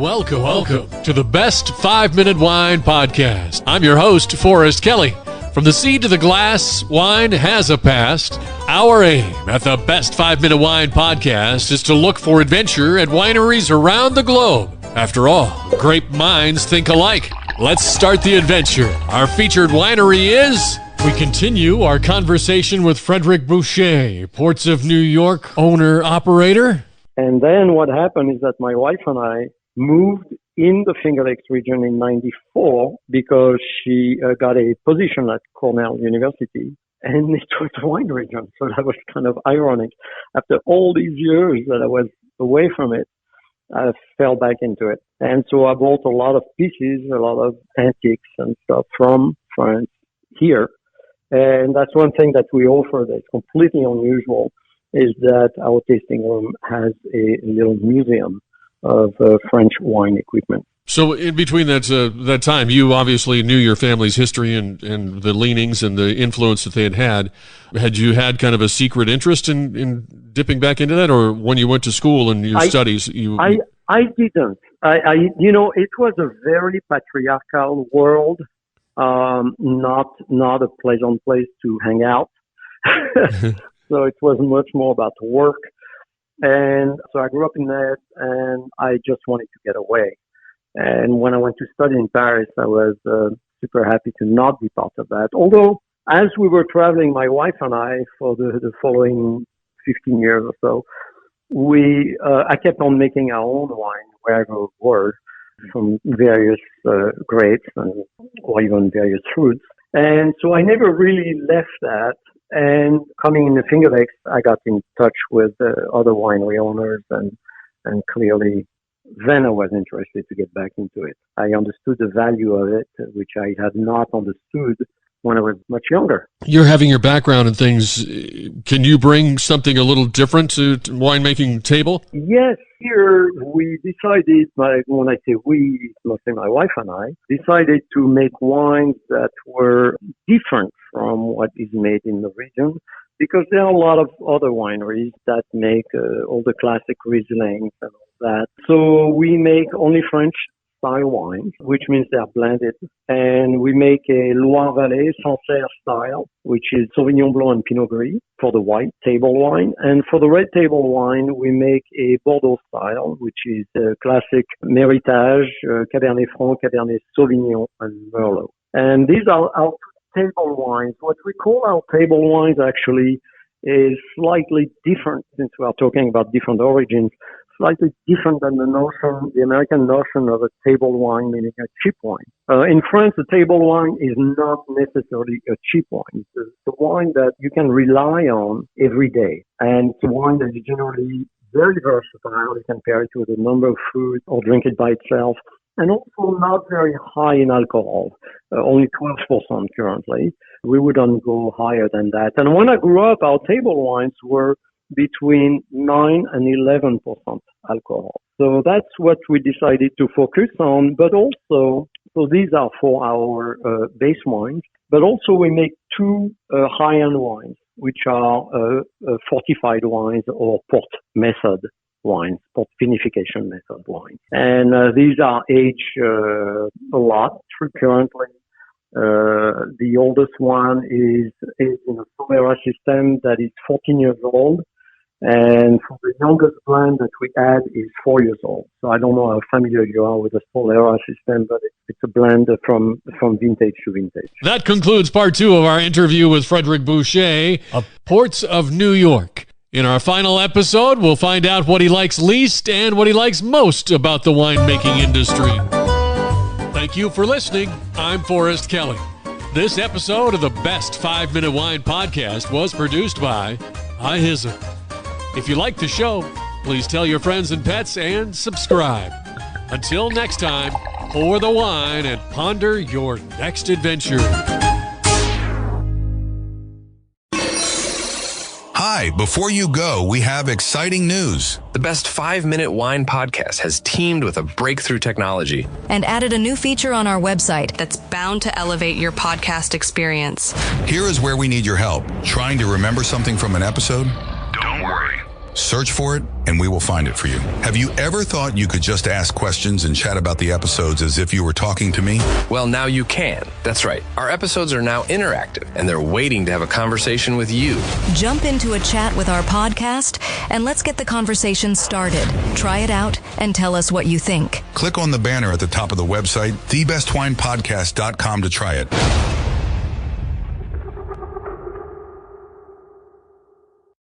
Welcome to the Best 5-Minute Wine Podcast. I'm your host, Forrest Kelly. From the seed to the glass, wine has a past. Our aim at the Best 5-Minute Wine Podcast is to look for adventure at wineries around the globe. After all, great minds think alike. Let's start the adventure. Our featured winery is... We continue our conversation with Frédéric Bouché, Ports of New York owner-operator. And then what happened is that my wife and I moved in the Finger Lakes region in 94 because she got a position at Cornell University, and it was a wine region. So that was kind of ironic. After all these years that I was away from it, I fell back into it. And so I bought a lot of pieces, a lot of antiques and stuff from France here. And that's one thing that we offer that's completely unusual, is that our tasting room has a little museum of French wine equipment. So in between that time, you obviously knew your family's history and the leanings and the influence that they had. Had you had kind of a secret interest in dipping back into that, or when you went to school and your studies? I didn't. It was a very patriarchal world, not a pleasant place to hang out. So it was much more about work. And so I grew up in that, and I just wanted to get away. And when I went to study in Paris, I was super happy to not be part of that. Although, as we were traveling, my wife and I, for the following 15 years or so, I kept on making our own wine wherever we were, from various grapes or even various fruits. And so I never really left that. And coming in the Finger Lakes, I got in touch with other winery owners, and clearly then I was interested to get back into it. I understood the value of it, which I had not understood when I was much younger. You're having your background in things. Can you bring something a little different to winemaking table? Yes, here we decided, when I say we, mostly my wife and I, decided to make wines that were different from what is made in the region, because there are a lot of other wineries that make all the classic Rieslings and all that. So we make only French style wines, which means they are blended. And we make a Loire-Vallée Sancerre style, which is Sauvignon Blanc and Pinot Gris for the white table wine. And for the red table wine, we make a Bordeaux style, which is a classic Méritage, Cabernet Franc, Cabernet Sauvignon, and Merlot. And these are our table wines. What we call our table wines actually is slightly different, since we are talking about different origins, slightly different than the American notion of a table wine, meaning a cheap wine. In France, a table wine is not necessarily a cheap wine. It's a wine that you can rely on every day. And it's a wine that is generally very versatile. You can pair it with a number of foods or drink it by itself. And also not very high in alcohol, only 12% currently. We wouldn't go higher than that. And when I grew up, our table wines were between 9 and 11% alcohol. So that's what we decided to focus on. But also, so these are for our base wines, but also we make two high-end wines, which are fortified wines or port method wines, port vinification method wines. And these are aged a lot currently. The oldest one is in a Solera system that is 14 years old. And for the youngest blend that we add is 4 years old. So I don't know how familiar you are with the Solera system, but it's a blend from vintage to vintage. That concludes part 2 of our interview with Frédéric Bouché of Ports of New York. In our final episode, we'll find out what he likes least and what he likes most about the winemaking industry. Thank you for listening. I'm Forrest Kelly. This episode of the Best 5-Minute Wine Podcast was produced by Ithaca. If you like the show, please tell your friends and pets and subscribe. Until next time, pour the wine and ponder your next adventure. Hi, before you go, we have exciting news. The Best 5-Minute Wine Podcast has teamed with a breakthrough technology and added a new feature on our website that's bound to elevate your podcast experience. Here is where we need your help. Trying to remember something from an episode? Don't worry. Search for it, and we will find it for you. Have you ever thought you could just ask questions and chat about the episodes as if you were talking to me? Well, now you can. That's right. Our episodes are now interactive, and they're waiting to have a conversation with you. Jump into a chat with our podcast, and let's get the conversation started. Try it out and tell us what you think. Click on the banner at the top of the website, thebestwinepodcast.com, to try it.